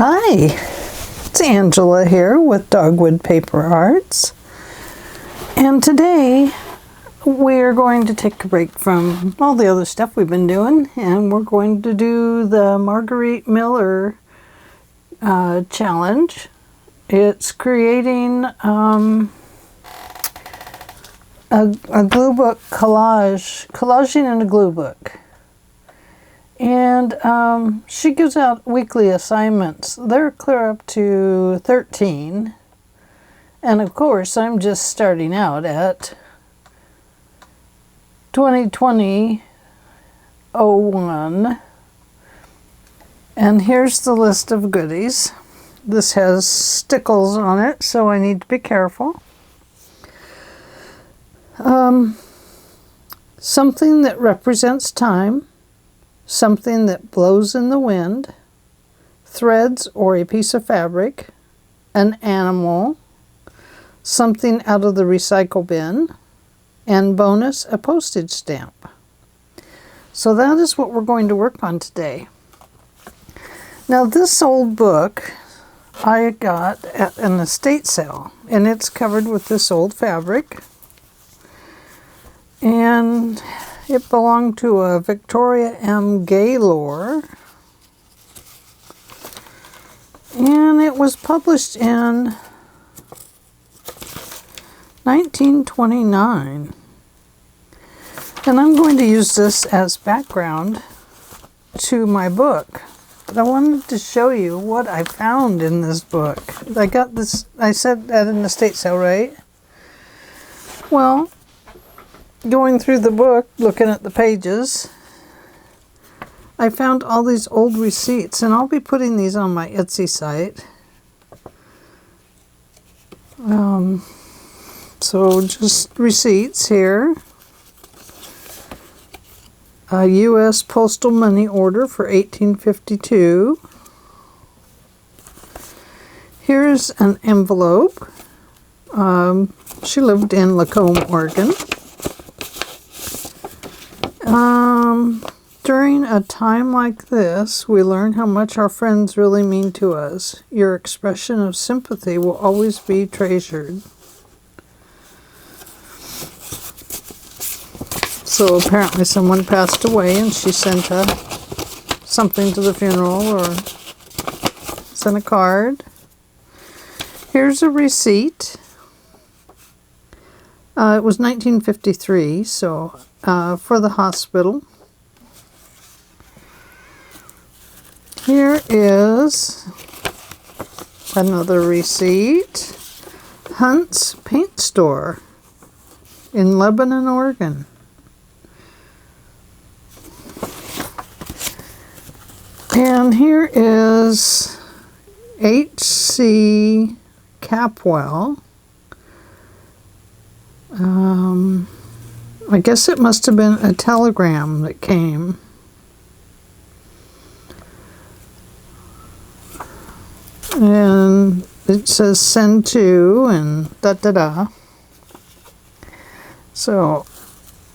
Hi, it's Angela here with Dogwood Paper Arts, and today we're going to take a break from all the other stuff we've been doing, and we're going to do the Margarete Miller challenge. It's creating a glue book collaging in a glue book. And she gives out weekly assignments. They're clear up to 13. And of course, I'm just starting out at 2020-01. And here's the list of goodies. This has stickles on it, so I need to be careful. Something that represents time. Something that blows in the wind, threads or a piece of fabric, an animal, something out of the recycle bin, and bonus, a postage stamp. So that is what we're going to work on today. Now this old book I got at an estate sale, and it's covered with this old fabric. And it belonged to a Victoria M. Gaylor, and it was published in 1929. And I'm going to use this as background to my book. But I wanted to show you what I found in this book. I got this, I said at an estate sale, right? Well, going through the book, looking at the pages, I found all these old receipts, and I'll be putting these on my Etsy site. So just receipts here. A U.S. postal money order for 1852. Here's an envelope. She lived in Lacombe, Oregon. During a time like this, we learn how much our friends really mean to us. Your expression of sympathy will always be treasured. So apparently someone passed away and she sent something to the funeral or sent a card. Here's a receipt. It was 1953, so for the hospital. Here is another receipt. Hunt's Paint Store in Lebanon, Oregon. And here is H.C. Capwell. I guess it must have been a telegram that came. And it says send to and da-da-da. So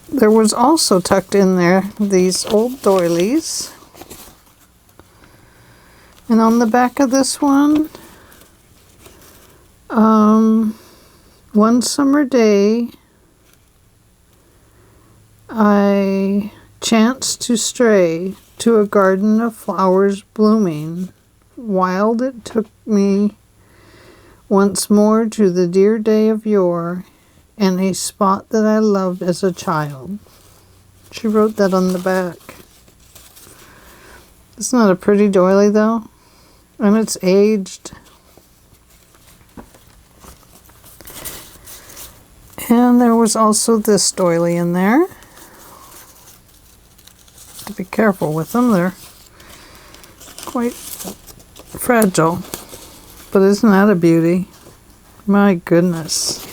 there was also tucked in there these old doilies. And on the back of this one, one summer day, I chanced to stray to a garden of flowers blooming. Wild it took me once more to the dear day of yore, and a spot that I loved as a child. She wrote that on the back. It's not a pretty doily though, and it's aged. And there was also this doily in there. To be careful with them, they're quite fragile. But isn't that a beauty? My goodness.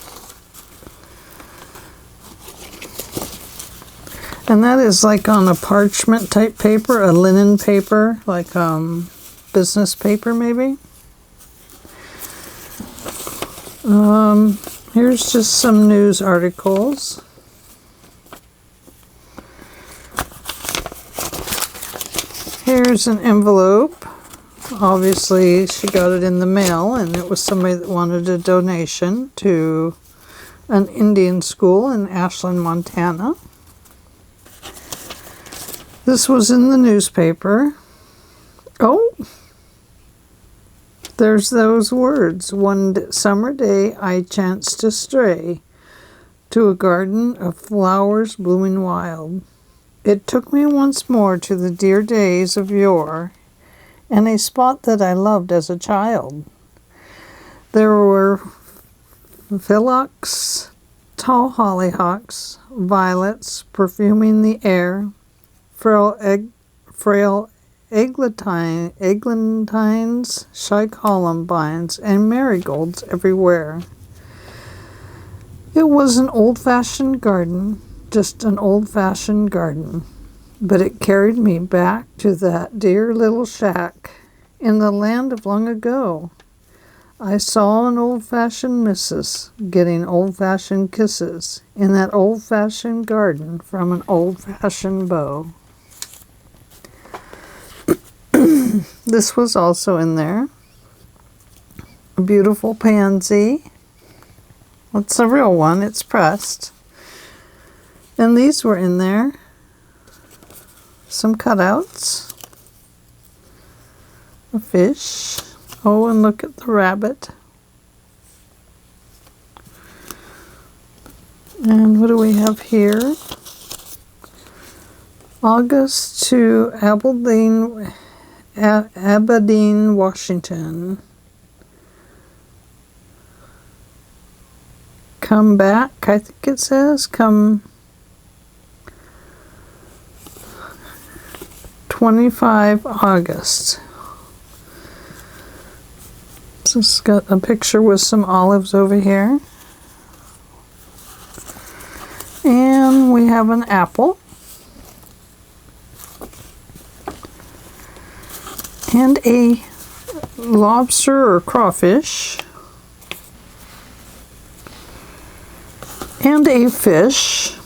And that is like on a parchment type paper, a linen paper, like business paper maybe. Here's just some news articles. Here's an envelope Obviously, she got it in the mail, and it was somebody that wanted a donation to an Indian school in Ashland, Montana. This was in the newspaper. Oh, there's those words. One summer day I chanced to stray to a garden of flowers blooming wild. It took me once more to the dear days of yore, and a spot that I loved as a child. There were phyllox, tall hollyhocks, violets perfuming the air, frail eglantines, shy columbines, and marigolds everywhere. It was an old-fashioned garden, just an old-fashioned garden, but it carried me back to that dear little shack in the land of long ago. I saw an old-fashioned missus getting old-fashioned kisses in that old-fashioned garden from an old-fashioned beau. This was also in there. A beautiful pansy. It's a real one. It's pressed. And these were in there. Some cutouts. A fish. Oh, and look at the rabbit. And what do we have here? August to Aberdeen, Washington. Come back, I think it says. Come 25 August. So it's got a picture with some olives over here. And we have an apple. And a lobster or crawfish. And a fish.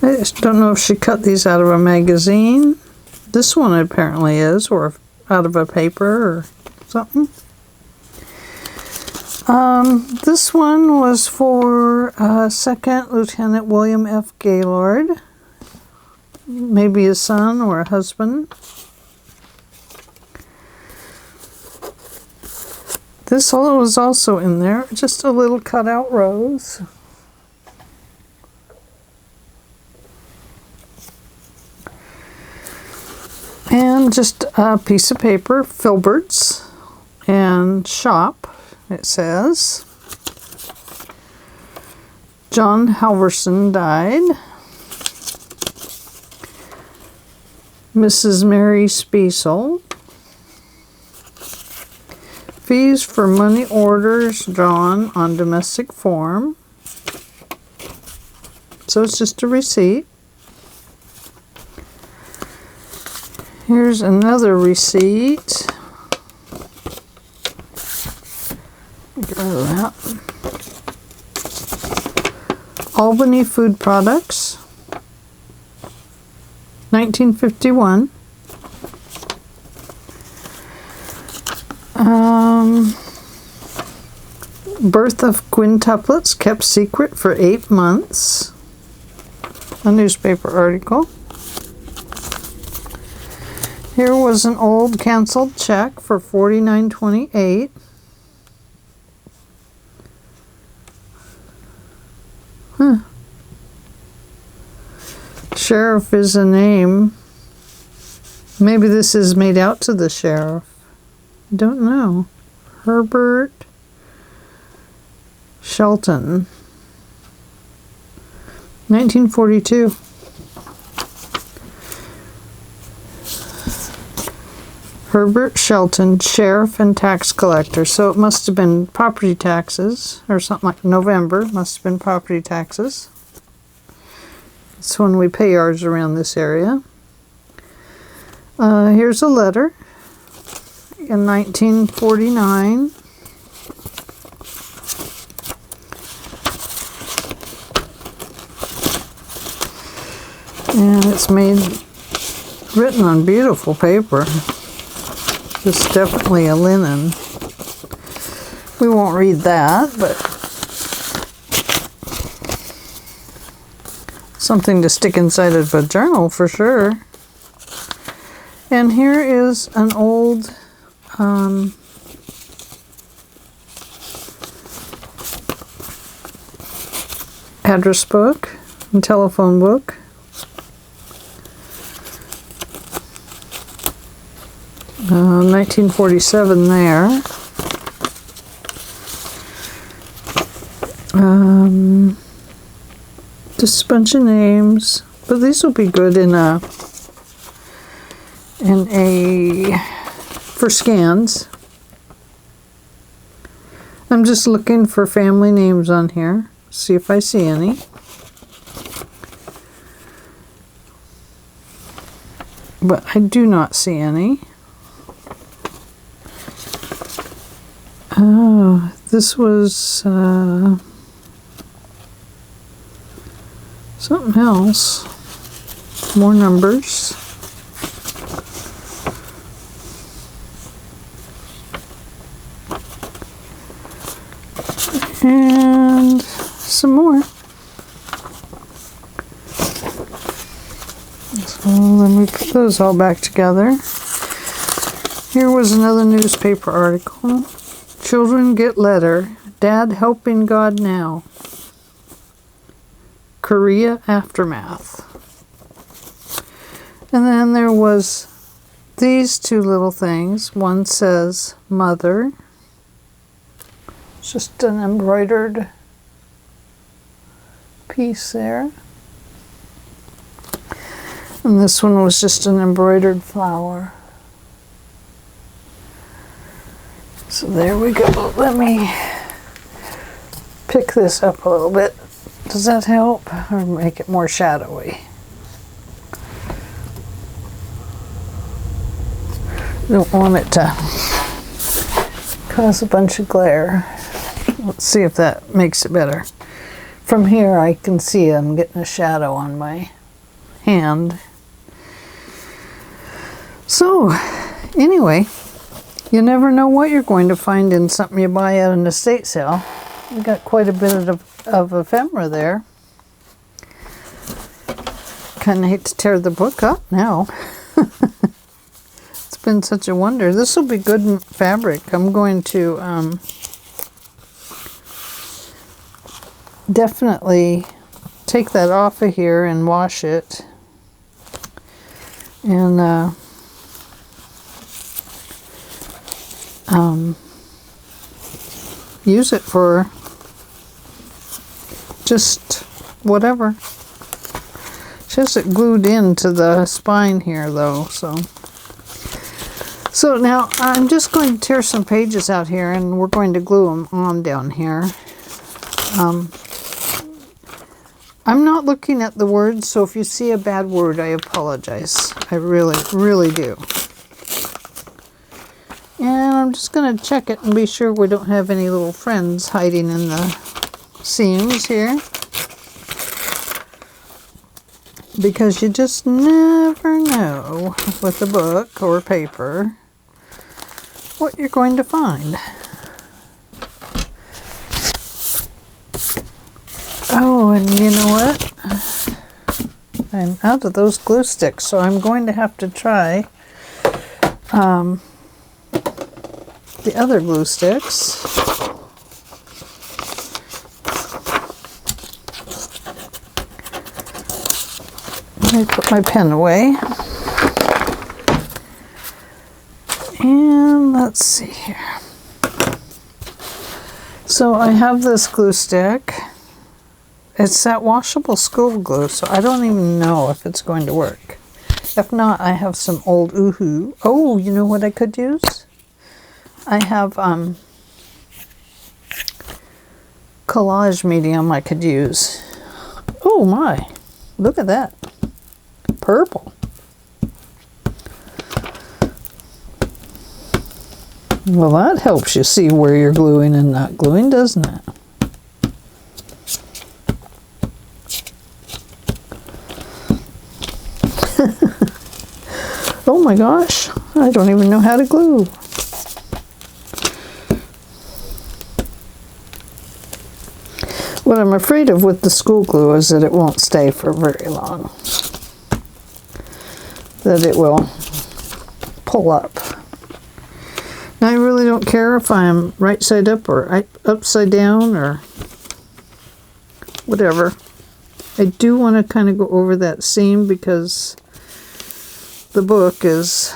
I just don't know if she cut these out of a magazine. This one apparently is, or out of a paper or something. This one was for Second Lieutenant William F. Gaylord. Maybe a son or a husband. This was also in there, just a little cutout rose. And just a piece of paper, Filberts and shop, it says. John Halverson died. Mrs. Mary Speisel. Fees for money orders drawn on domestic form. So it's just a receipt. Here's another receipt. Get rid of that. Albany Food Products. 1951. Birth of quintuplets kept secret for 8 months. A newspaper article. Here was an old canceled check for $49.28. Huh. Sheriff is a name. Maybe this is made out to the sheriff. Don't know. Herbert Shelton. 1942. Herbert Shelton, sheriff and tax collector. So it must have been property taxes, or something like November. Must have been property taxes. It's when we pay ours around this area. Here's a letter in 1949. And it's made Written on beautiful paper. This is definitely a linen. We won't read that, but something to stick inside of a journal for sure. And here is an old address book and telephone book. Uh, 1947 there. Just a bunch of names, but these will be good for scans. I'm just looking for family names on here, see if I see any. But I do not see any. Oh, this was something else. More numbers. And some more. So then we put those all back together. Here was another newspaper article. Children get letter. Dad helping God now. Korea aftermath. And then there was these two little things. One says mother. It's just an embroidered piece there. And this one was just an embroidered flower. So there we go. Let me pick this up a little bit. Does that help? Or make it more shadowy? Don't want it to cause a bunch of glare. Let's see if that makes it better. From here I can see I'm getting a shadow on my hand. So, anyway, you never know what you're going to find in something you buy at an estate sale. We got quite a bit of ephemera there. Kind of hate to tear the book up now. It's been such a wonder. This will be good in fabric. I'm going to definitely take that off of here and wash it. And use it for just whatever. She has it glued into the spine here though, so now I'm just going to tear some pages out here and we're going to glue them on down here. I'm not looking at the words, so if you see a bad word, I apologize. I really, really do. And I'm just going to check it and be sure we don't have any little friends hiding in the seams here. Because you just never know with a book or paper what you're going to find. Oh, and you know what? I'm out of those glue sticks, so I'm going to have to try the other glue sticks. Let me put my pen away. And let's see here. So I have this glue stick. It's that washable school glue, so I don't even know if it's going to work. If not, I have some old Oohoo. Oh, you know what I could use? I have collage medium I could use. Oh my, look at that. Purple. Well, that helps you see where you're gluing and not gluing, doesn't it? Oh my gosh, I don't even know how to glue. What I'm afraid of with the school glue is that it won't stay for very long. That it will pull up. Now I really don't care if I'm right side up or upside down or whatever. I do want to kind of go over that seam because the book is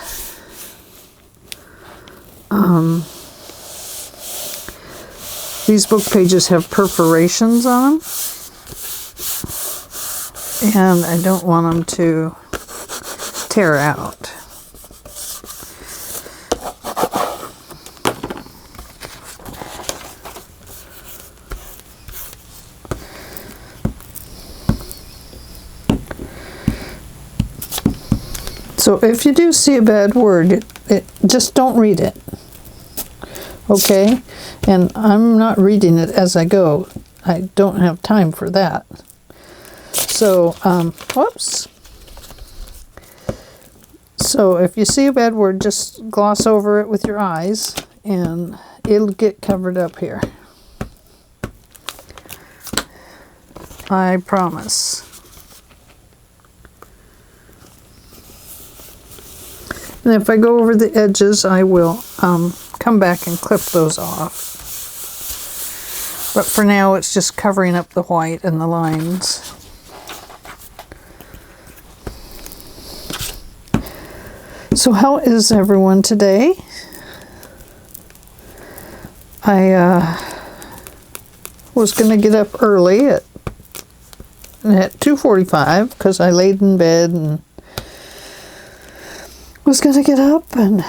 these book pages have perforations on them, and I don't want them to tear out. So if you do see a bad word, just don't read it. Okay? And I'm not reading it as I go. I don't have time for that. So, whoops. So if you see a bad word, just gloss over it with your eyes and it'll get covered up here. I promise. And if I go over the edges, I will come back and clip those off. But for now, it's just covering up the white and the lines. So how is everyone today? I was going to get up early at 2:45 because I laid in bed and was going to get up and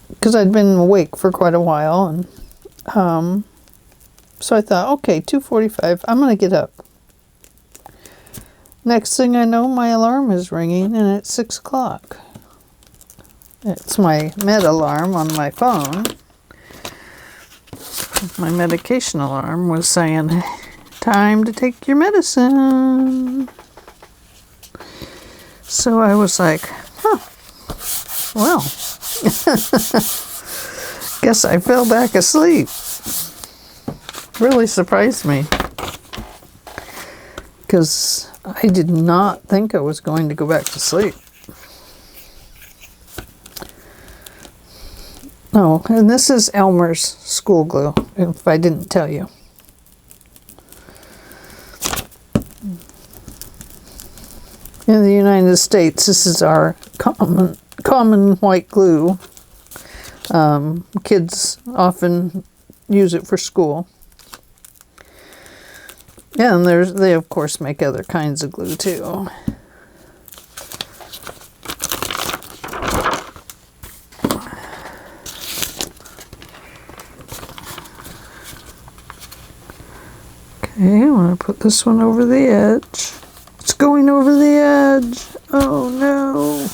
because I'd been awake for quite a while, and so I thought, okay, 2:45, I'm going to get up. Next thing I know, my alarm is ringing and it's 6 o'clock. It's my med alarm on my phone. My medication alarm was saying, time to take your medicine. So I was like, huh, well, guess I fell back asleep. Really surprised me. Because I did not think I was going to go back to sleep. Oh, and this is Elmer's school glue, if I didn't tell you. In the United States, this is our common white glue. Kids often use it for school. Yeah, and they of course make other kinds of glue too. Okay, I'm going to put this one over the edge. It's going over the edge. Oh no.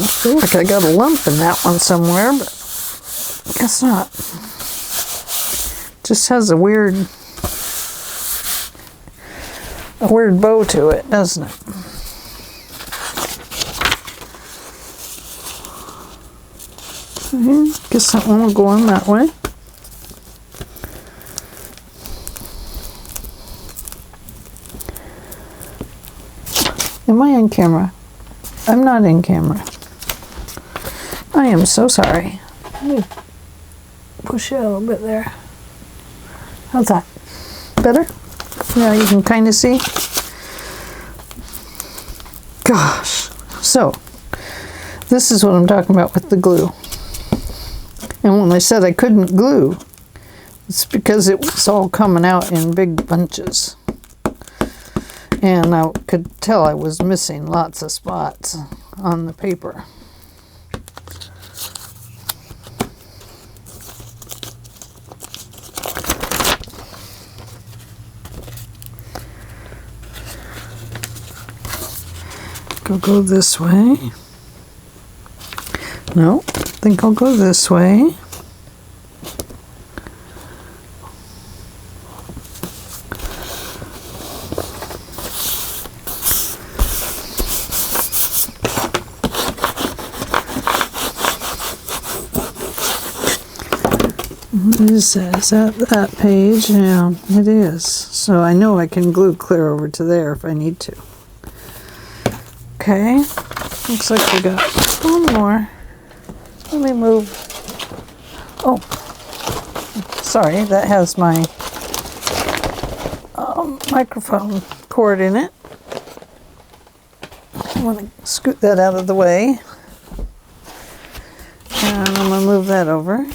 I feel like I got a lump in that one somewhere, but I guess not. Just has a weird bow to it, doesn't it? Guess that one will go on that way. Am I in camera? I'm not in camera. I am so sorry. Let me push it a little bit there. How's that? Better? Yeah, you can kind of see. Gosh. So, this is what I'm talking about with the glue. And when I said I couldn't glue, it's because it was all coming out in big bunches. And I could tell I was missing lots of spots on the paper. Go this way. No. think I'll go this way. What is that? Is that page? Yeah, it is. So I know I can glue clear over to there if I need to. Okay, looks like we got one more. Let me move. Oh, sorry, that has my microphone cord in it. I want to scoot that out of the way. And I'm going to move that over.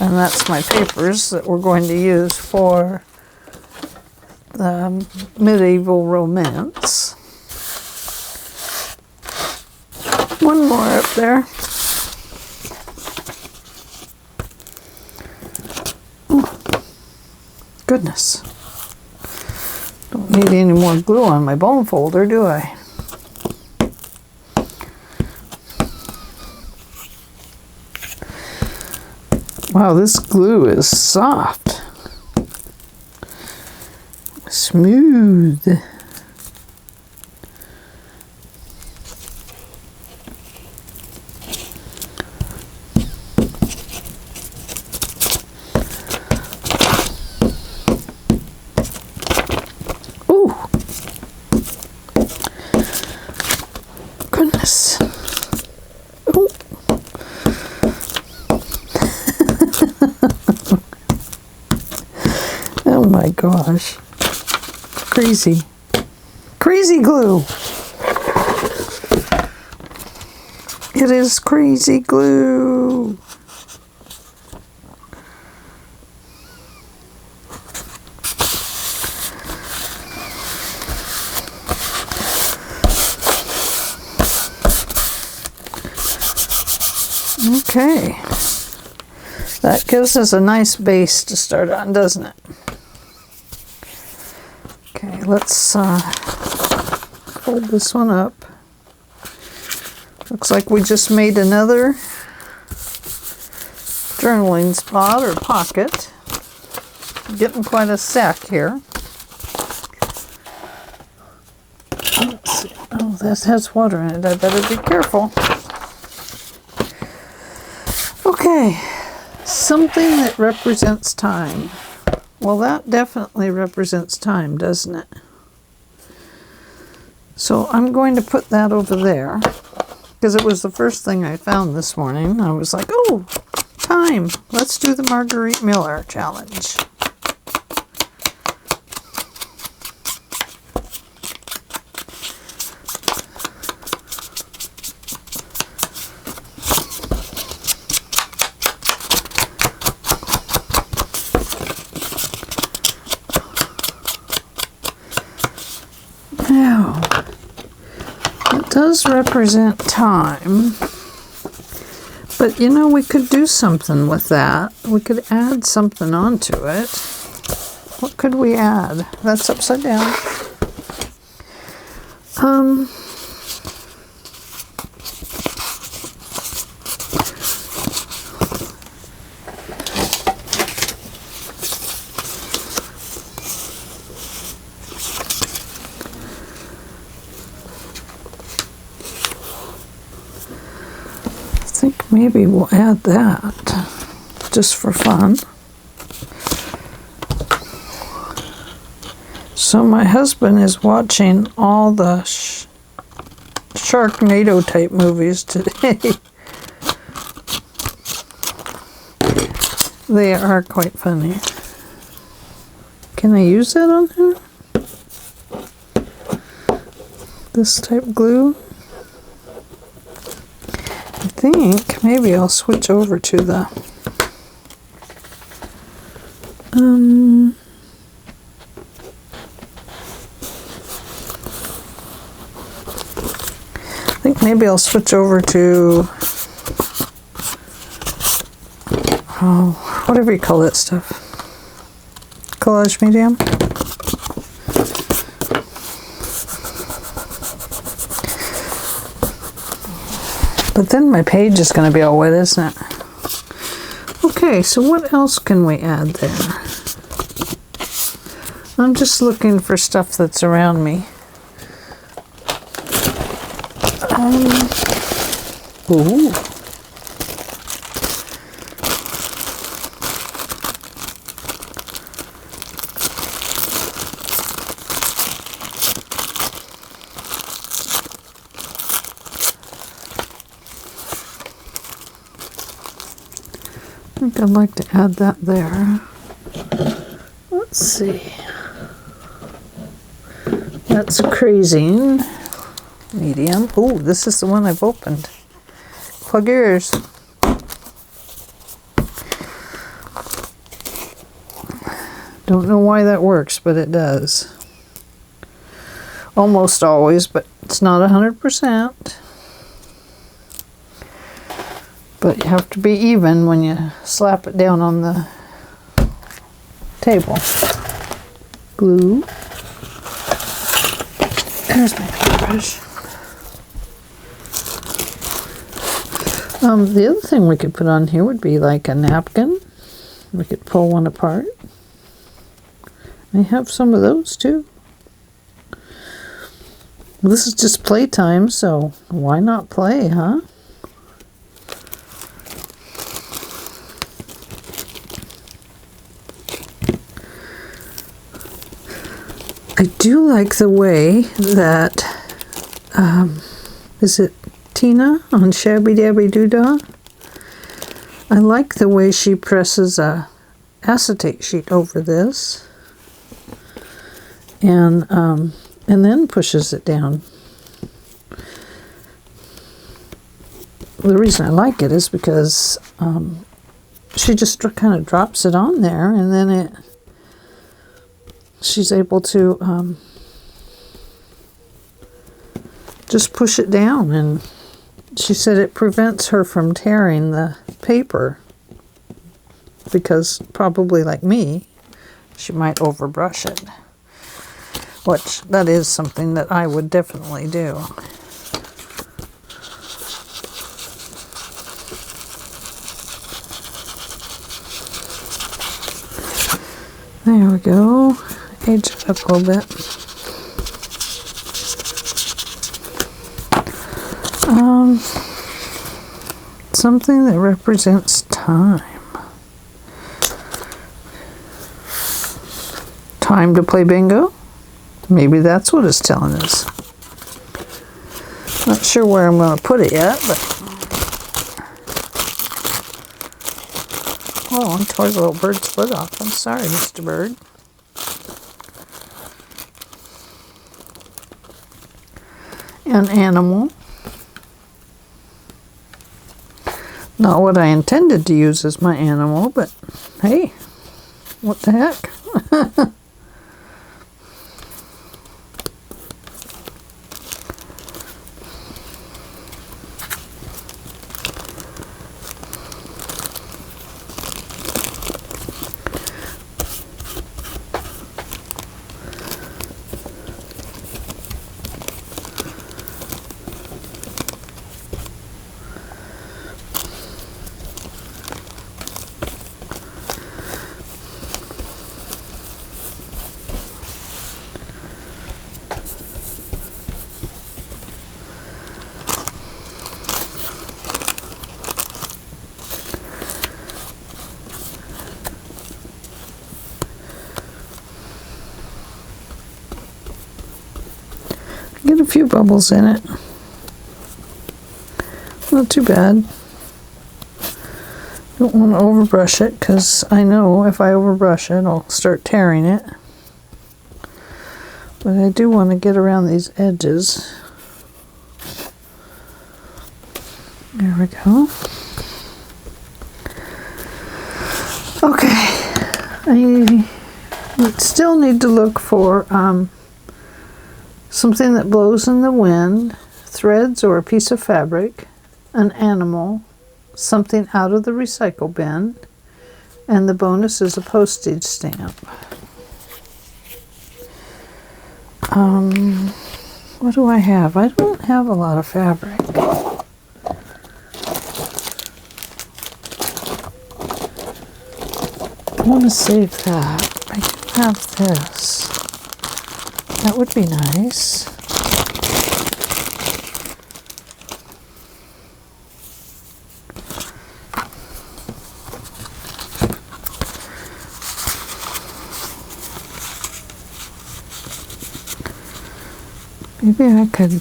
And that's my papers that we're going to use for the medieval romance. One more up there. Oh, goodness. Don't need any more glue on my bone folder, do I? Wow, this glue is soft. Smooth. Ooh. Goodness. Ooh. Oh my gosh. Crazy. Crazy glue. It is crazy glue. Okay. That gives us a nice base to start on, doesn't it? Okay, let's fold this one up. Looks like we just made another journaling spot or pocket. Getting quite a stack here. Let's see. Oh, this has water in it. I better be careful. Okay, something that represents time. Well, that definitely represents time, doesn't it? So I'm going to put that over there because it was the first thing I found this morning. I was like, oh, time. Let's do the Margarete Miller challenge. Now, it does represent time, but you know, we could do something with that. We could add something onto it. What could we add? That's upside down. I think maybe we'll add that just for fun. So my husband is watching all the Sharknado type movies today. They are quite funny. Can I use that on here? This type glue? I think maybe I'll switch over to the maybe I'll switch over to whatever you call that stuff. Collage medium. But then my page is going to be all wet, isn't it? Okay, so what else can we add there? I'm just looking for stuff that's around me. Ooh. I think I'd like to add that there. Let's see. That's crazy. Medium. Oh, this is the one I've opened. Plug your ears. Don't know why that works, but it does. Almost always, but it's not 100%. But you have to be even when you slap it down on the table. Glue. There's my paintbrush. The other thing we could put on here would be like a napkin. We could pull one apart. I have some of those too. This is just playtime, so why not play, huh? I do like the way that, is it Tina on Shabby Dabby Doodah? I like the way she presses a acetate sheet over this and then pushes it down. The reason I like it is because she just kind of drops it on there, and then she's able to just push it down, and she said it prevents her from tearing the paper because probably like me, she might overbrush it, which that is something that I would definitely do. There we go. Age it up a little bit. Something that represents time. Time to play bingo? Maybe that's what it's telling us. Not sure where I'm going to put it yet, but... Oh, I tore the little bird's foot off. I'm sorry, Mr. Bird. An animal. Not what I intended to use as my animal, but hey, what the heck? Get a few bubbles in it. Not too bad. Don't want to overbrush it because I know if I overbrush it, I'll start tearing it. But I do want to get around these edges. There we go. Okay. I still need to look for something that blows in the wind, threads or a piece of fabric, an animal, something out of the recycle bin, and the bonus is a postage stamp. What do I have? I don't have a lot of fabric. I want to save that. I do have this. That would be nice. Maybe I could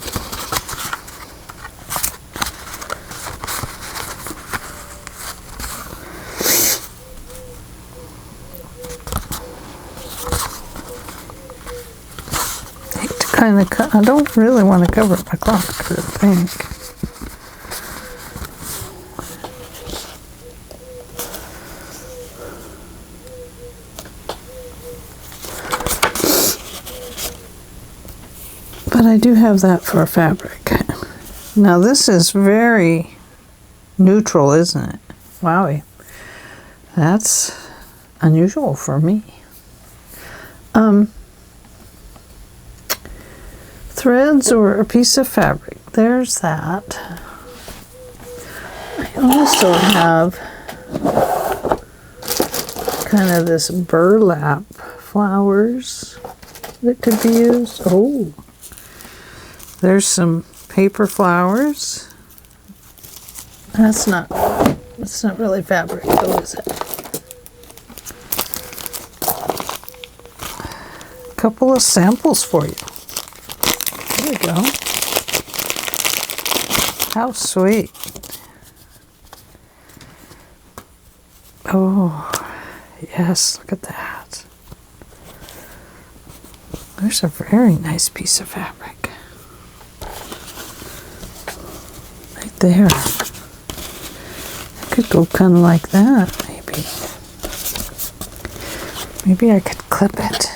I don't really want to cover my clock, I think. But I do have that for a fabric. Now this is very neutral, isn't it? Wowie. That's unusual for me. Threads or a piece of fabric. There's that. I also have kind of this burlap flowers that could be used. Oh, there's some paper flowers. That's not really fabric though, is it? A couple of samples for you. There we go. How sweet. Oh, yes, look at that. There's a very nice piece of fabric. Right there. I could go kind of like that, maybe. Maybe I could clip it.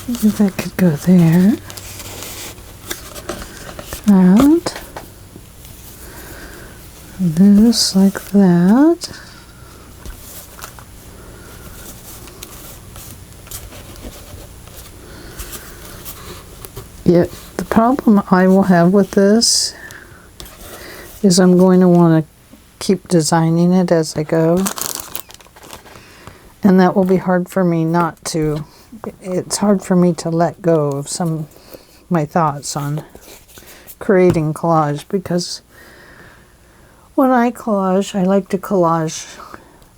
Maybe that could go there. And this like that. Yeah, the problem I will have with this is I'm going to want to keep designing it as I go. And that will be hard for me not to. It's hard for me to let go of some of my thoughts on creating collage, because when I collage, I like to collage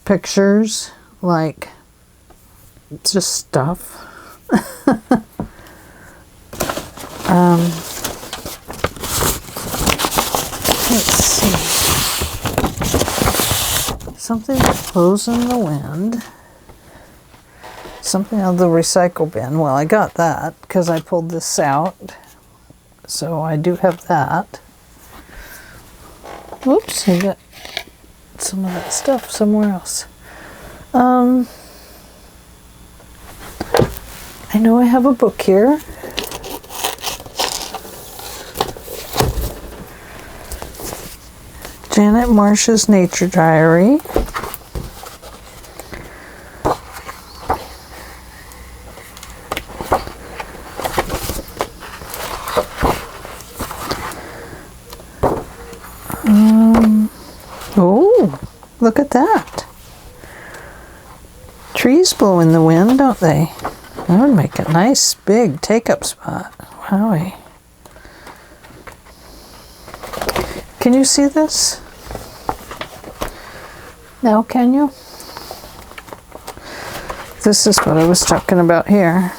pictures, like just stuff. Let's see. Something that blows in the wind. Something out of the recycle bin. Well, I got that because I pulled this out. So I do have that. Whoops, I got some of that stuff somewhere else. I know I have a book here. Janet Marsh's Nature Diary. Oh, look at that. Trees blow in the wind, don't they? That would make a nice big take-up spot. Wowie. Can you see this? Now, can you? This is what I was talking about here.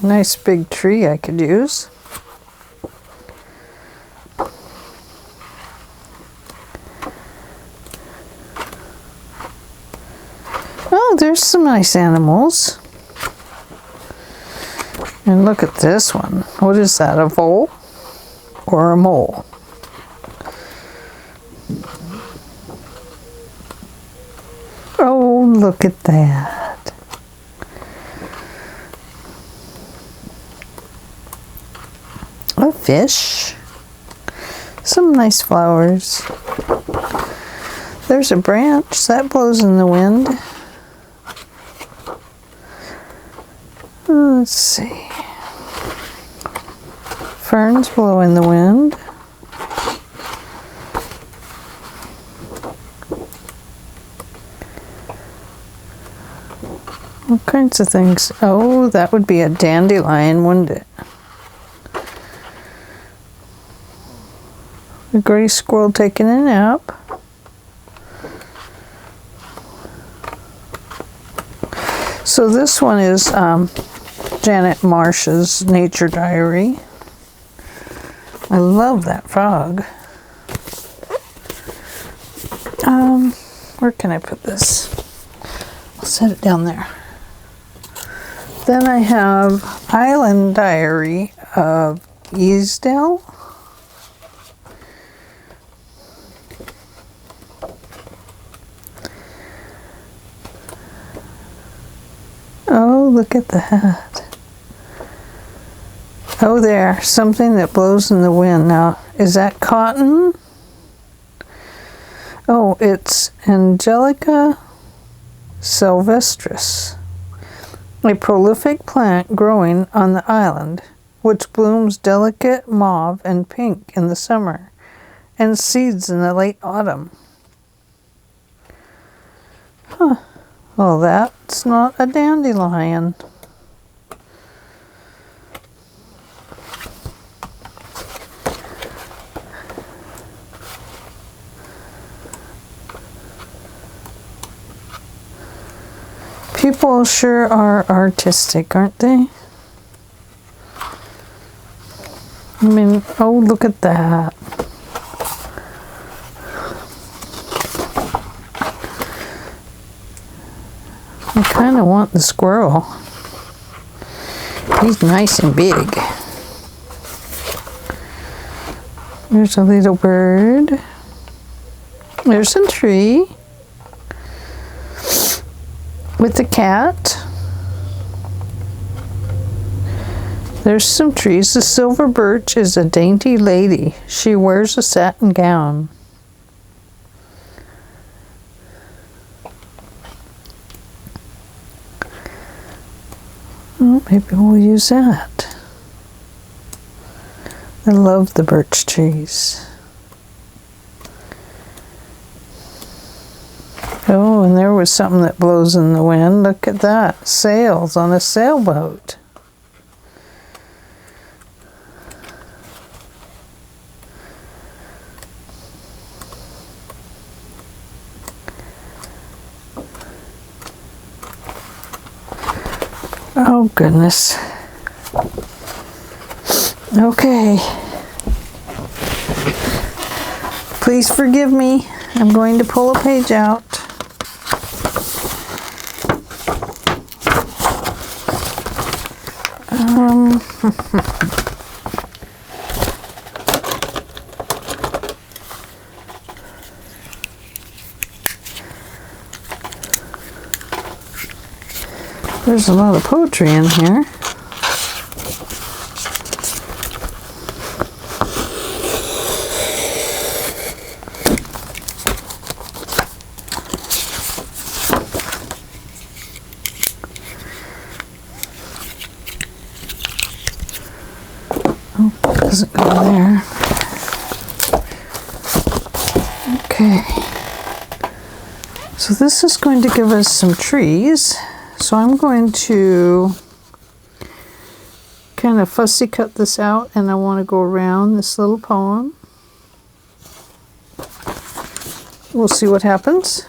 Nice big tree I could use. Oh, there's some nice animals. And look at this one. What is that, a vole or a mole? Oh, look at that. A fish. Some nice flowers. There's a branch that blows in the wind. Let's see. Ferns blow in the wind. All kinds of things. Oh, that would be a dandelion, wouldn't it? A gray squirrel taking a nap. So this one is Janet Marsh's Nature Diary. I love that frog. Where can I put this? I'll set it down there. Then I have Island Diary of Easdale. Oh, look at that. Oh, there, something that blows in the wind. Now, is that cotton? Oh, it's Angelica sylvestris, a prolific plant growing on the island, which blooms delicate mauve and pink in the summer and seeds in the late autumn. Huh. Well, that's not a dandelion. People sure are artistic, aren't they? I mean, oh, look at that. I kind of want the squirrel. He's nice and big. There's a little bird. There's a tree with the cat. There's some trees. The silver birch is a dainty lady. She wears a satin gown. Well, maybe we'll use that. I love the birch trees. Oh, and there was something that blows in the wind. Look at that. Sails on a sailboat. Oh, goodness. Okay. Please forgive me. I'm going to pull a page out. There's a lot of poetry in here. Oh, it doesn't go there. Okay. So this is going to give us some trees. So I'm going to kind of fussy cut this out, and I want to go around this little poem. We'll see what happens.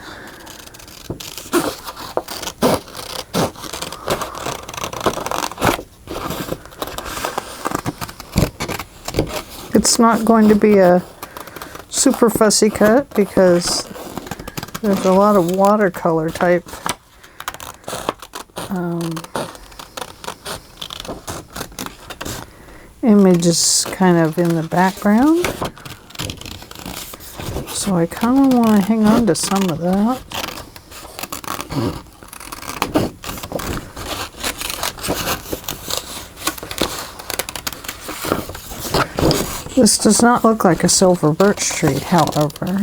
It's not going to be a super fussy cut because there's a lot of watercolor type images kind of in the background. So I kind of want to hang on to some of that. This does not look like a silver birch tree, however.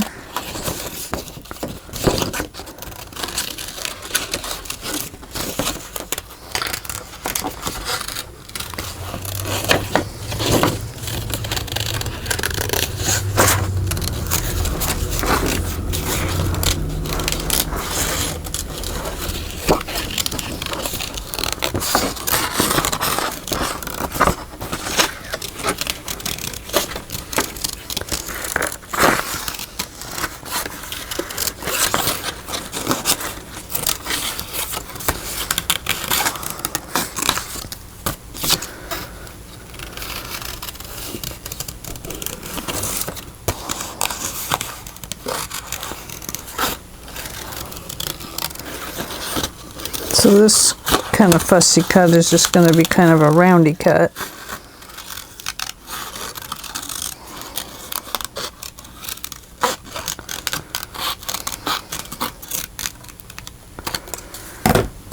So this kind of fussy cut is just going to be kind of a roundy cut.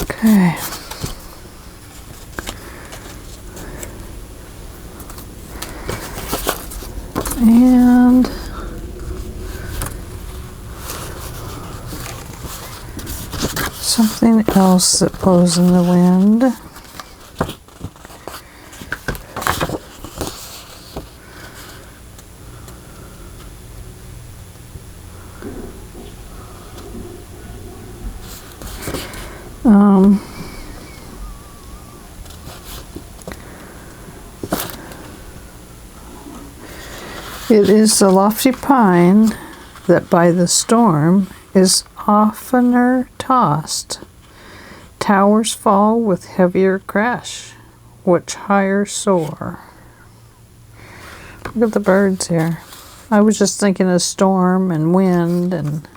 Okay. And something else that blows in the wind. It is the lofty pine that by the storm is oftener tossed. Towers fall with heavier crash, which higher soar. Look at the birds here. I was just thinking of storm and wind, and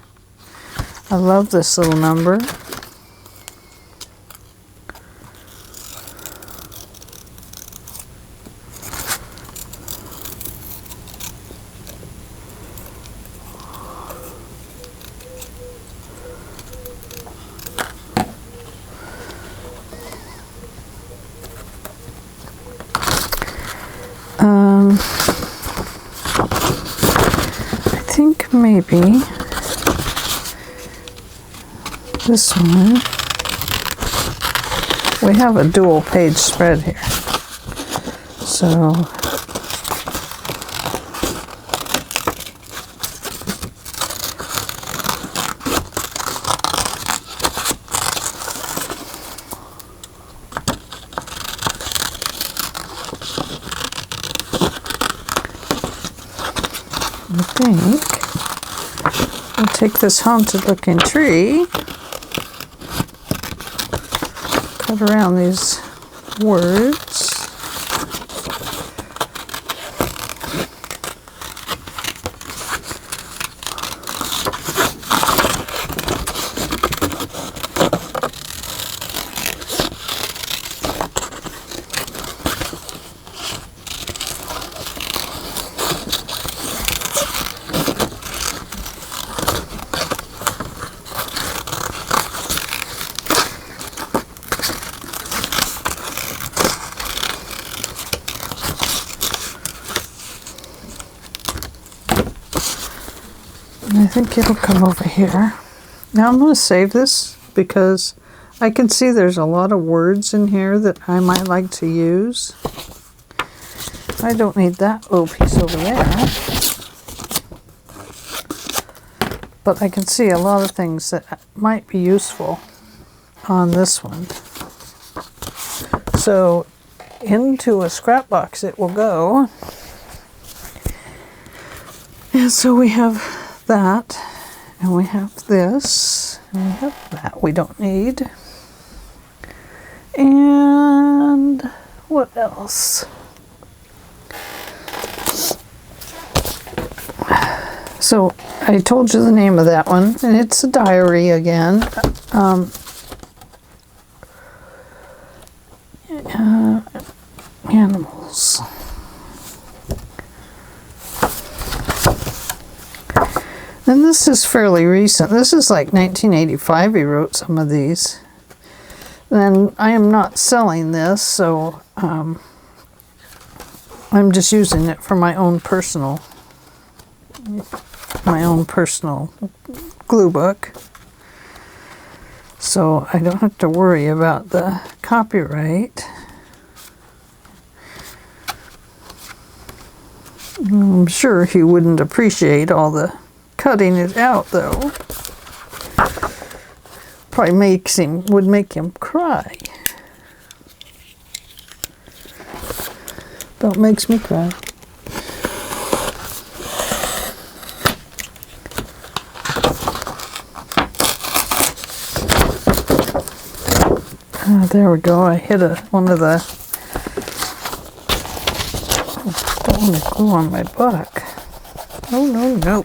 I love this little number. I think maybe this one, we have a dual page spread here, so I think I'll take this haunted looking tree, cut around these words. I think it'll come over here. Now I'm going to save this because I can see there's a lot of words in here that I might like to use. I don't need that little piece over there. But I can see a lot of things that might be useful on this one. So into a scrap box it will go. And so we have that, and we have this, and we have that we don't need. And what else? So I told you the name of that one, and it's a diary again. Animals. And this is fairly recent. This is like 1985 he wrote some of these. And I am not selling this, so I'm just using it for my own personal glue book. So I don't have to worry about the copyright. I'm sure he wouldn't appreciate all the cutting it out, though. Probably would make him cry. About makes me cry. There we go. I hit one of the. Don't want to glue on my book. No.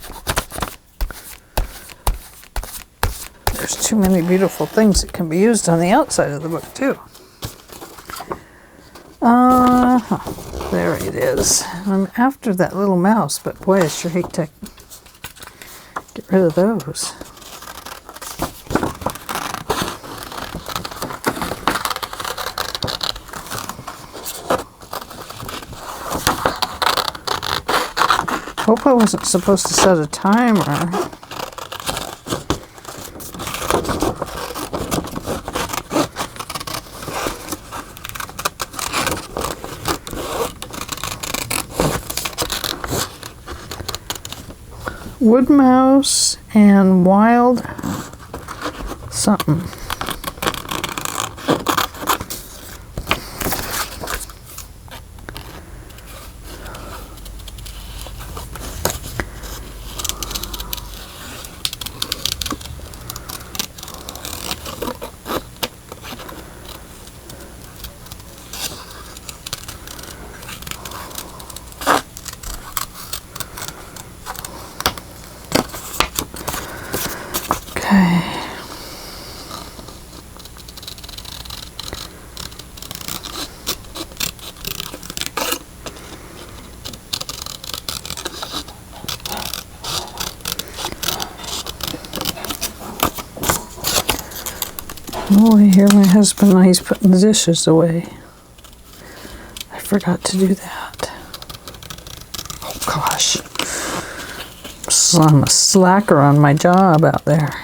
there's too many beautiful things that can be used on the outside of the book too. There it is. I'm after that little mouse, but boy, I sure hate to get rid of those. Hope I wasn't supposed to set a timer. Wood mouse and wild something. Oh, I hear my husband while he's putting the dishes away. I forgot to do that. Oh gosh. So I'm a slacker on my job out there.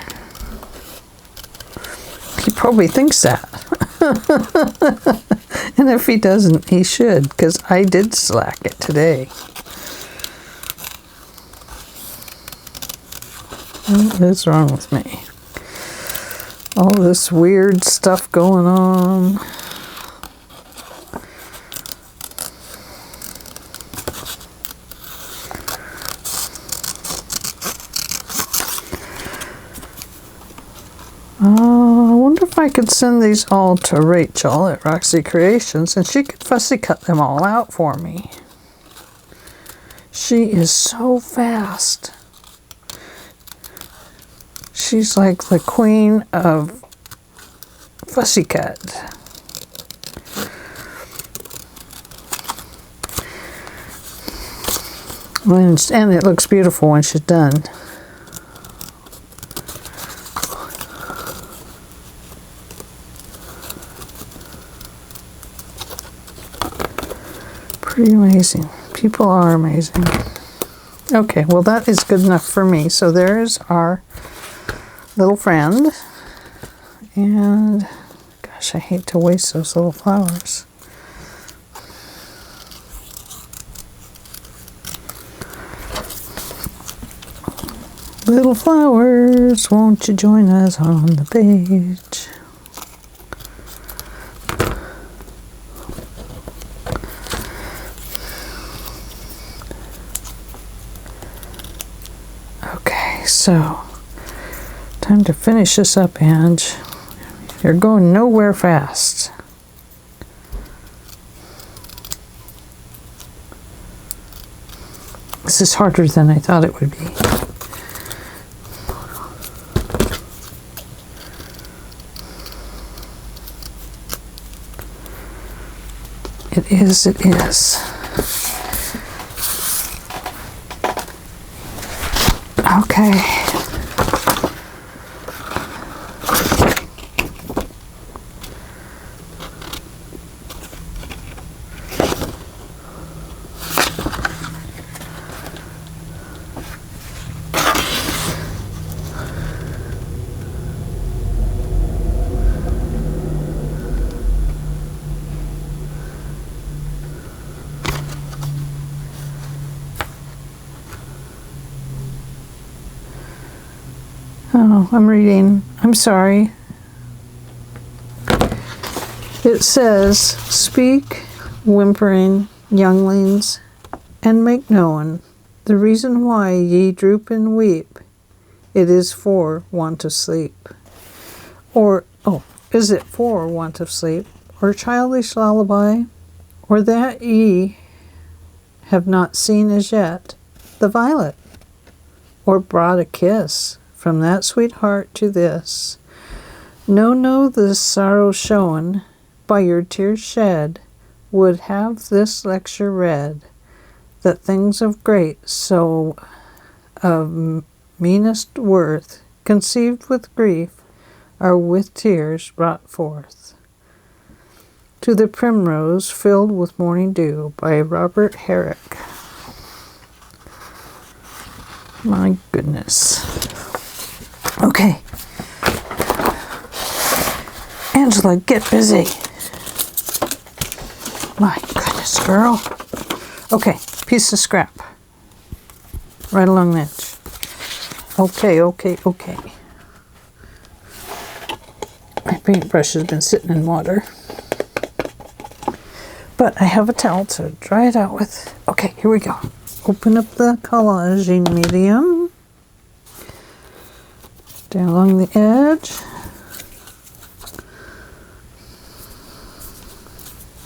He probably thinks that. And if he doesn't, he should, because I did slack it today. What is wrong with me? All this weird stuff going on. I wonder if I could send these all to Rachel at Roxy Creations and she could fussy cut them all out for me. She is so fast. She's like the queen of fussy cut. And it looks beautiful when she's done. Pretty amazing. People are amazing. Okay, well that is good enough for me. So there's our little friend. And gosh, I hate to waste those little flowers. Little flowers, won't you join us on the page? Okay, so time to finish this up, Ange. You're going nowhere fast. This is harder than I thought it would be. It is, it is. Okay. Oh, I'm reading. I'm sorry. It says, "Speak, whimpering younglings, and make known the reason why ye droop and weep. It is for want of sleep." Or, oh, is it for want of sleep, or childish lullaby, or that ye have not seen as yet the violet, or brought a kiss from that sweetheart to this. No, the sorrow shown by your tears shed would have this lecture read, that things of great, so of meanest worth, conceived with grief, are with tears brought forth. To the Primrose Filled with Morning Dew by Robert Herrick. My goodness. Okay. Angela, get busy. My goodness, girl. Okay, piece of scrap. Right along the edge. Okay. My paintbrush has been sitting in water. But I have a towel to dry it out with. Okay, here we go. Open up the collaging medium. Down along the edge.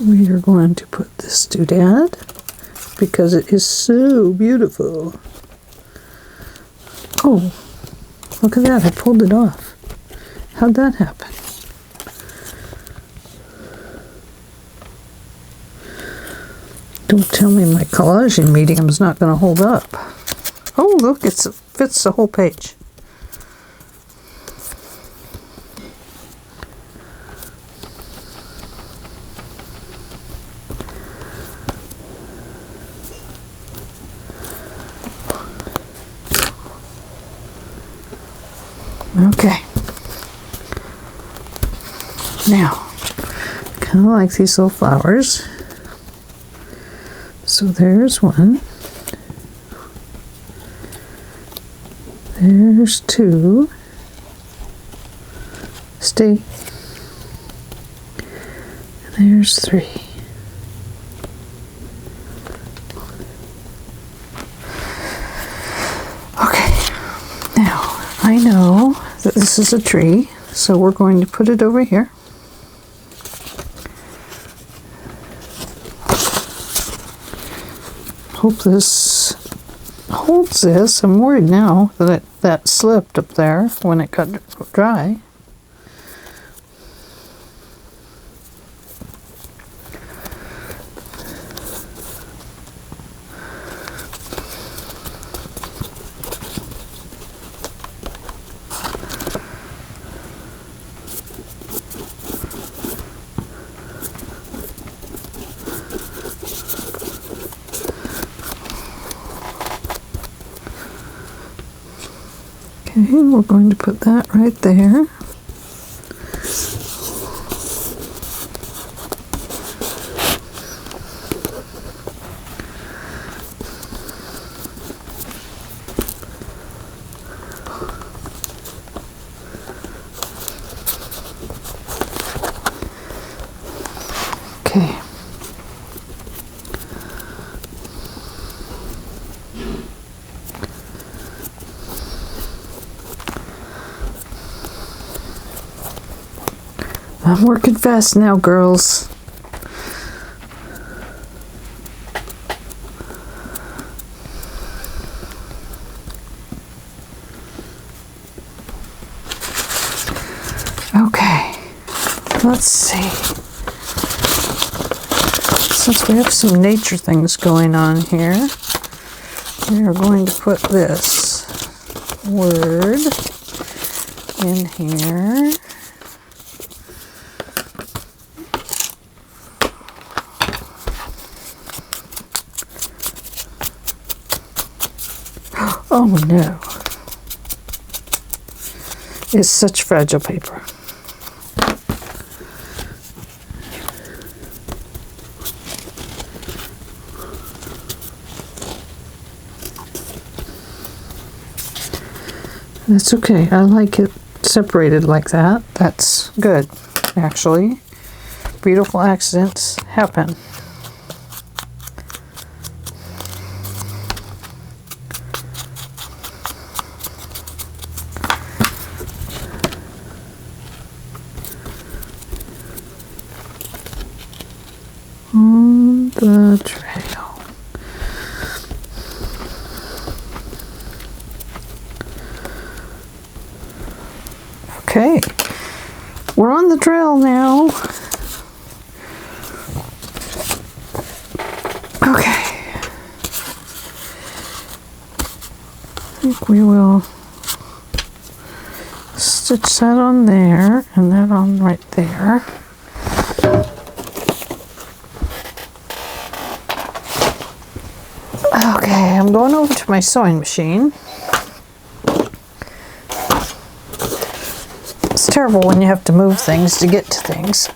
We are going to put this doodad because it is so beautiful. Oh, look at that. I pulled it off. How'd that happen? Don't tell me my collaging medium is not going to hold up. Oh, look, it fits the whole page. Okay. Now, kind of like these little flowers. So there's one. There's two. Stay. And there's three. Okay. Now, I know that this is a tree, so we're going to put it over here. Hope this holds this. I'm worried now that that slipped up there when it got dry. Okay, we're going to put that right there. Okay. I'm working fast now, girls. Okay, let's see. Since we have some nature things going on here, we are going to put this word in here. Oh no. It's such fragile paper. That's okay. I like it separated like that. That's good, actually. Beautiful accidents happen. On the trail. Okay, we're on the trail now. Okay, I think we will stitch that on there and that on right there. Okay, I'm going over to my sewing machine. It's terrible when you have to move things to get to things.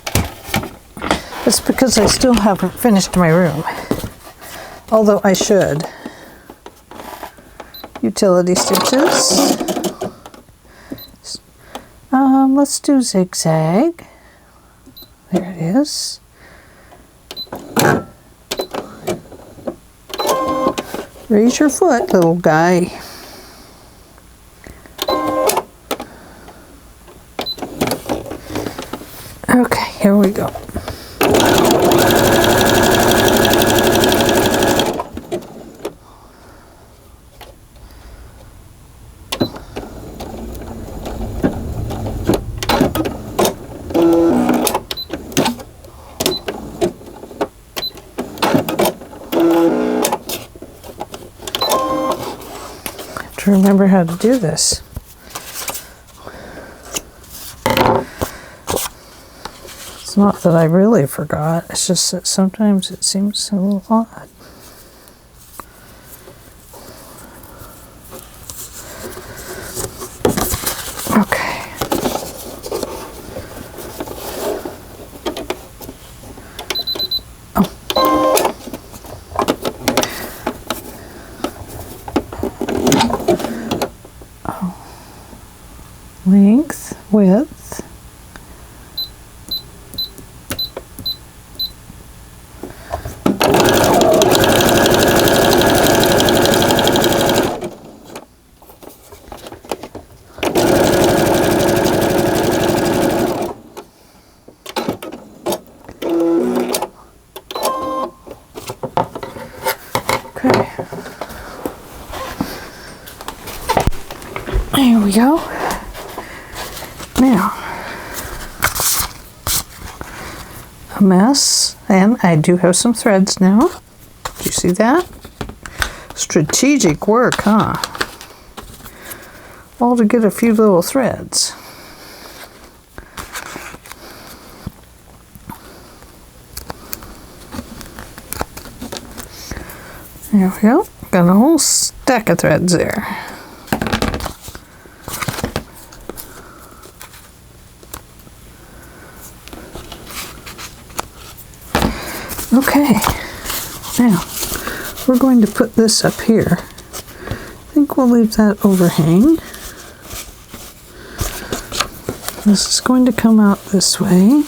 It's because I still haven't finished my room. Although I should. Utility stitches. Let's do zigzag. There it is. Raise your foot, little guy. Okay, here we go. To remember how to do this. It's not that I really forgot, it's just that sometimes it seems a little odd. Okay. Length, width, okay, there we go. Now, a mess, and I do have some threads now. Do you see that? Strategic work, huh? All to get a few little threads. There we go. Got a whole stack of threads there. Okay, now we're going to put this up here. I think we'll leave that overhang. This is going to come out this way.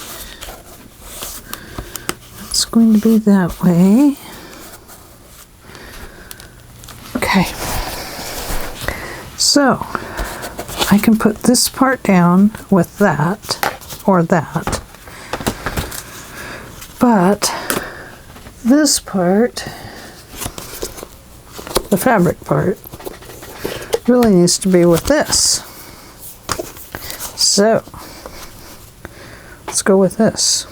It's going to be that way. Okay, so I can put this part down with that or that, but this part, the fabric part, really needs to be with this. So, let's go with this.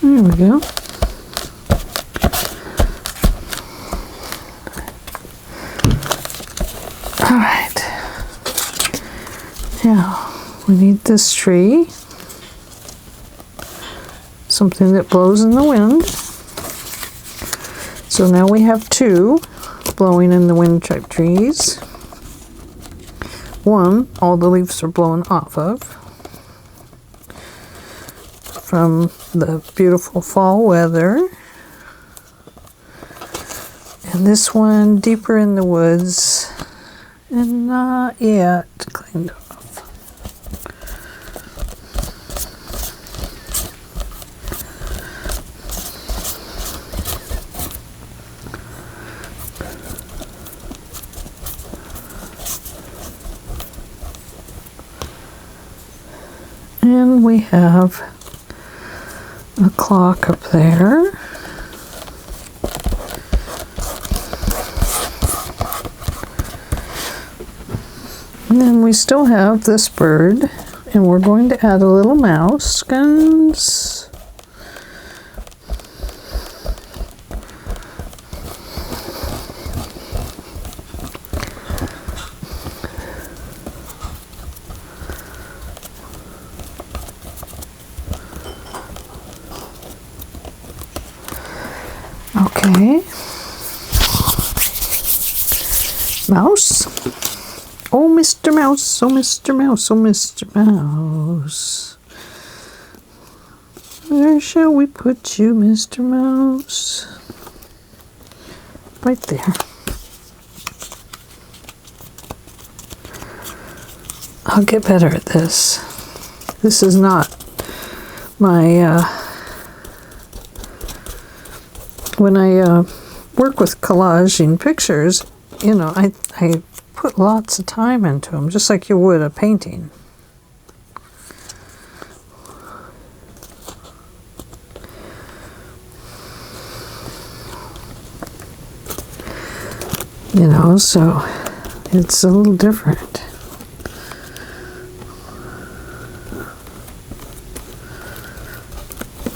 There we go. All right. Now, we need this tree. Something that blows in the wind. So now we have two blowing in the wind type trees. One, all the leaves are blown off of from the beautiful fall weather. And this one deeper in the woods, and not yet cleaned off. And we have a clock up there. And then we still have this bird, and we're going to add a little mouse. Guns. Okay. Mouse. Oh, Mr. Mouse, oh, Mr. Mouse, oh, Mr. Mouse. Where shall we put you, Mr. Mouse? Right there. I'll get better at this. This is not my, when I work with collaging pictures, you know, I put lots of time into them, just like you would a painting. You know, so it's a little different.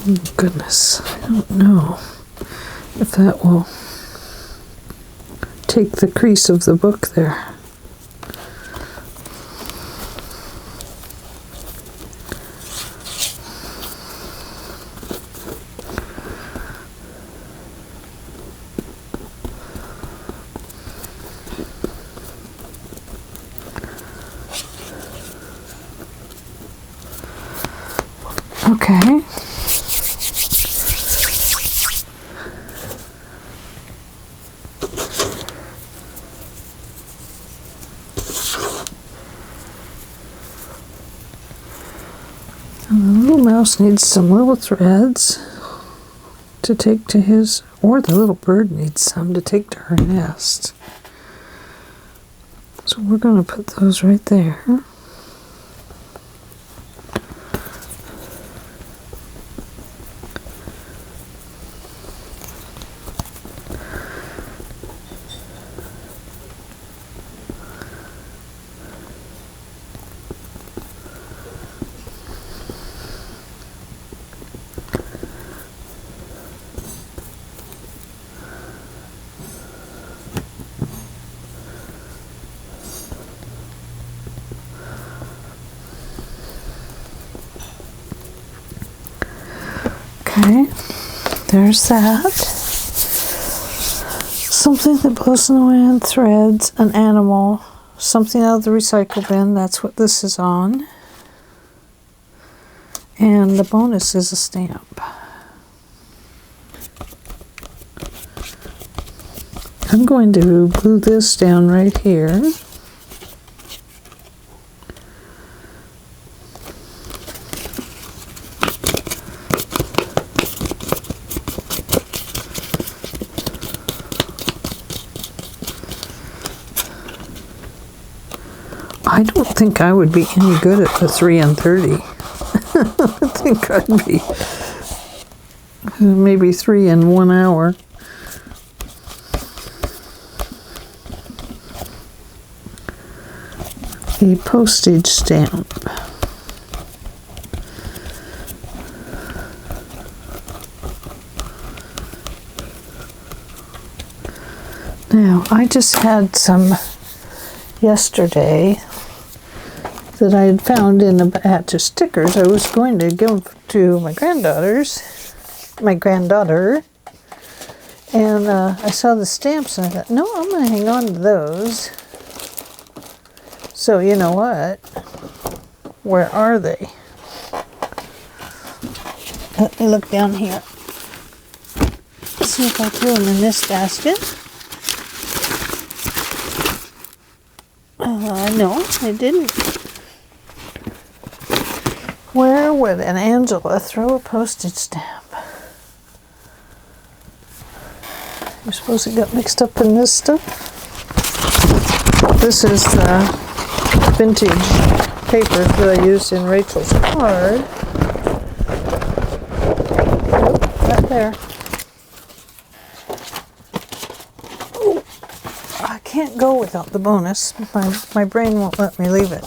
Oh, goodness, I don't know if that will take the crease of the book there. Okay. And the little mouse needs some little threads to take to his, or the little bird needs some to take to her nest. So we're going to put those right there. Okay, there's that. Something that blows in the wind, threads, an animal, something out of the recycle bin, that's what this is on. And the bonus is a stamp. I'm going to glue this down right here. I don't think I would be any good at the 3 and 30. I think I'd be maybe 3 in 1 hour. A postage stamp. Now, I just had some yesterday that I had found in a batch of stickers I was going to give to my granddaughter, and I saw the stamps and I thought, no, I'm going to hang on to those. So you know what? Where are they? Let me look down here. See if I threw them in this basket. No, I didn't. Where would an Angela throw a postage stamp? I suppose it got mixed up in this stuff. This is the vintage paper that I used in Rachel's card. Right there. Ooh, I can't go without the bonus. My brain won't let me leave it.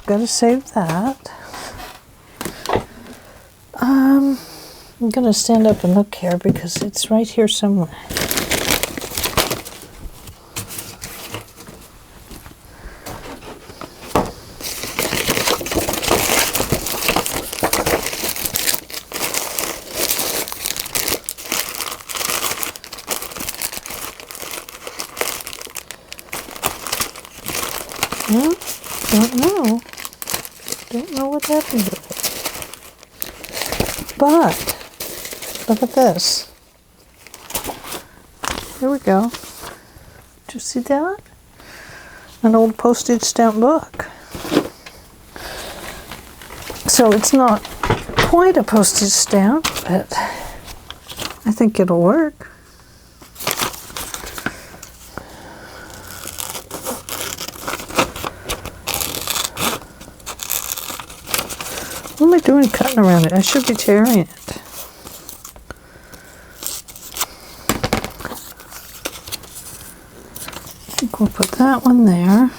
Gotta save that. I'm gonna stand up and look here because it's right here somewhere. Well, don't know. Don't know what happened to it. But, look at this. Here we go. Did you see that? An old postage stamp book. So it's not quite a postage stamp, but I think it'll work. What am I doing cutting around it? I should be tearing it. I think we'll put that one there.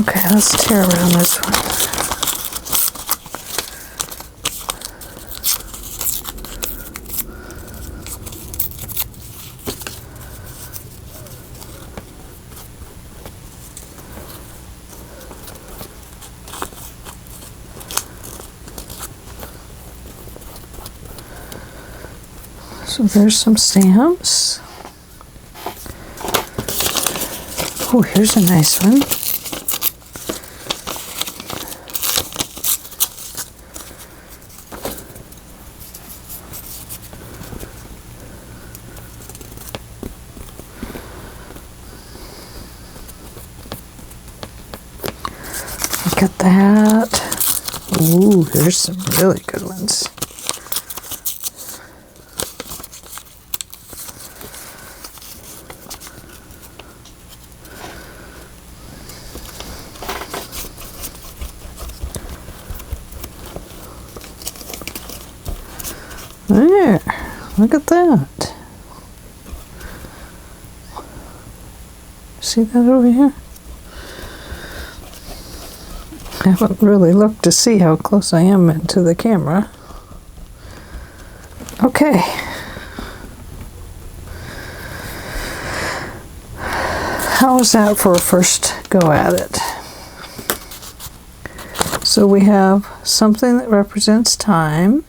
Okay, let's tear around this one. So there's some stamps. Oh, here's a nice one. Look at that. Ooh, here's some really good ones. There, look at that. See that over here? I haven't really looked to see how close I am to the camera. Okay. How was that for a first go at it? So we have something that represents time.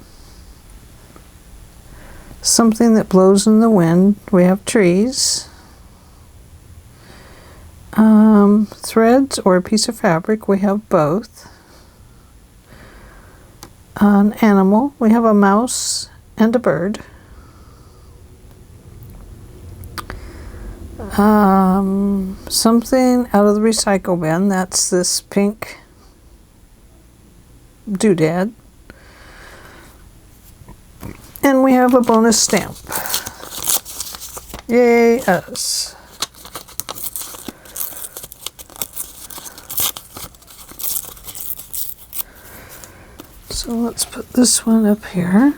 Something that blows in the wind. We have trees. Threads or a piece of fabric. We have both. An animal. We have a mouse and a bird. Something out of the recycle bin. That's this pink doodad. And we have a bonus stamp. Yay, us. So let's put this one up here.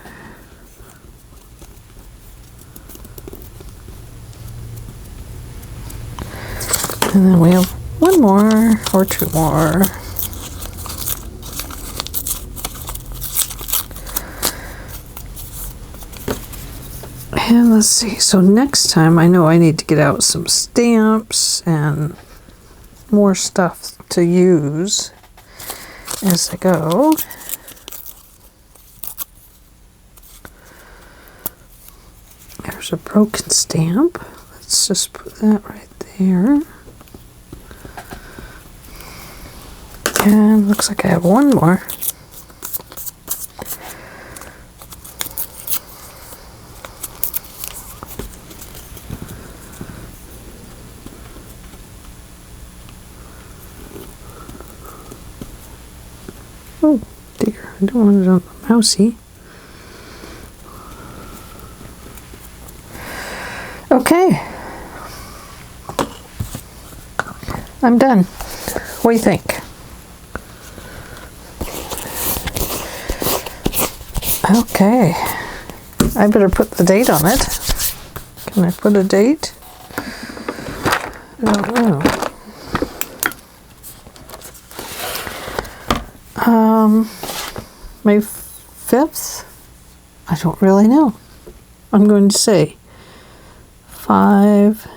And then we have one more or two more. And let's see, so next time I know I need to get out some stamps and more stuff to use as I go. There's a broken stamp. Let's just put that right there. And looks like I have one more. Oh dear, I don't want it on the mousey. Okay. I'm done. What do you think? Okay. I better put the date on it. Can I put a date? I don't know. May 5th? I don't really know. I'm going to say 5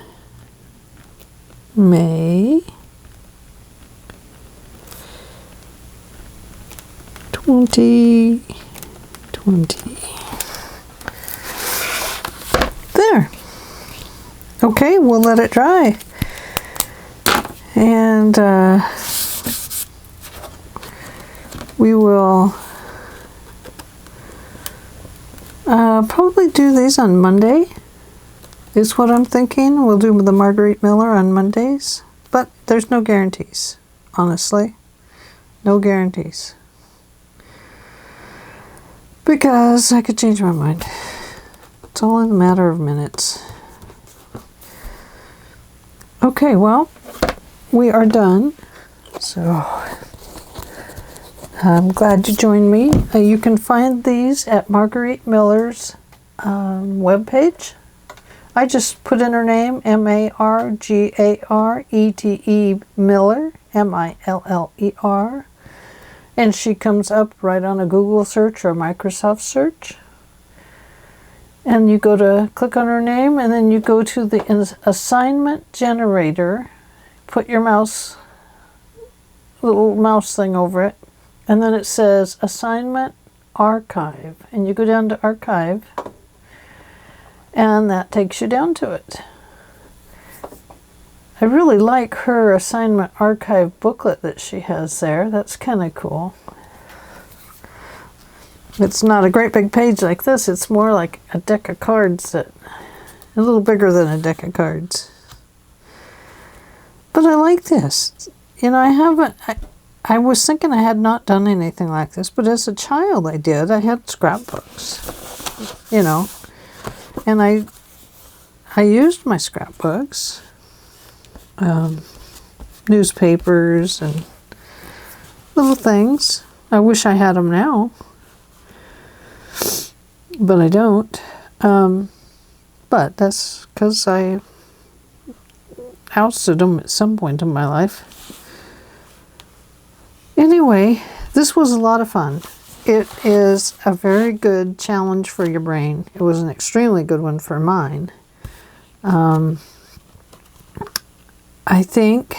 May 2020. There. Okay, we'll let it dry. And we will probably do these on Monday, is what I'm thinking. We'll do the Margarete Miller on Mondays, but there's no guarantees, honestly. No guarantees. Because I could change my mind. It's all in a matter of minutes. Okay, well, we are done. So I'm glad you joined me. You can find these at Margarete Miller's webpage. I just put in her name, Margarete Miller, Miller, and she comes up right on a Google search or a Microsoft search. And you go to click on her name, and then you go to the assignment generator, put your little mouse thing over it, and then it says assignment archive, and you go down to archive, and that takes you down to it. I really like her assignment archive booklet that she has there. That's kind of cool. It's not a great big page like this. It's more like a deck of cards, a little bigger than a deck of cards. But I like this. You know, I was thinking I had not done anything like this, but as a child I did. I had scrapbooks, you know, and I used my scrapbooks, newspapers and little things. I wish I had them now, but I don't. But that's because I ousted them at some point in my life. Anyway, this was a lot of fun. It is a very good challenge for your brain. It was an extremely good one for mine. I think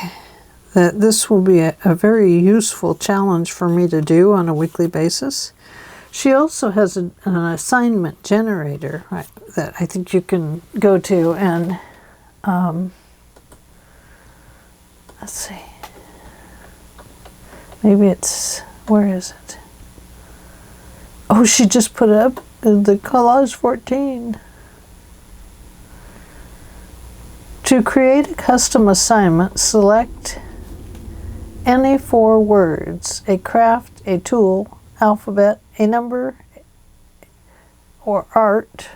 that this will be a very useful challenge for me to do on a weekly basis. She also has an assignment generator, right, that I think you can go to and let's see. Maybe it's, where is it? Oh, she just put it up in the collage 14. To create a custom assignment, select any 4 words: a craft, a tool, alphabet, a number, or art.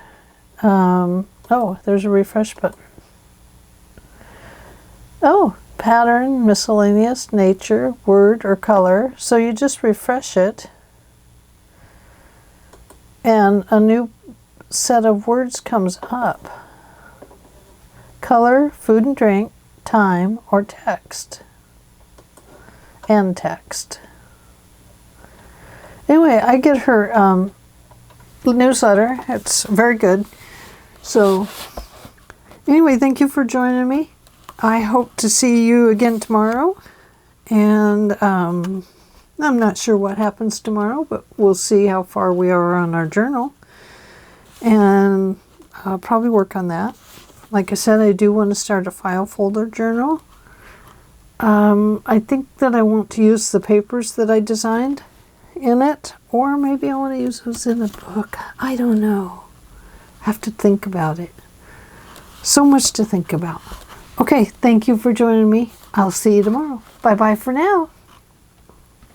Oh, there's a refresh button. Oh, pattern, miscellaneous, nature, word, or color. So you just refresh it, and a new set of words comes up. Color, food and drink, time, or text. And text. Anyway, I get her newsletter. It's very good. So, anyway, thank you for joining me. I hope to see you again tomorrow. And I'm not sure what happens tomorrow, but we'll see how far we are on our journal. And I'll probably work on that. Like I said, I do want to start a file folder journal. I think that I want to use the papers that I designed in it, or maybe I want to use those in a book. I don't know. I have to think about it. So much to think about. Okay, thank you for joining me. I'll see you tomorrow. Bye-bye for now.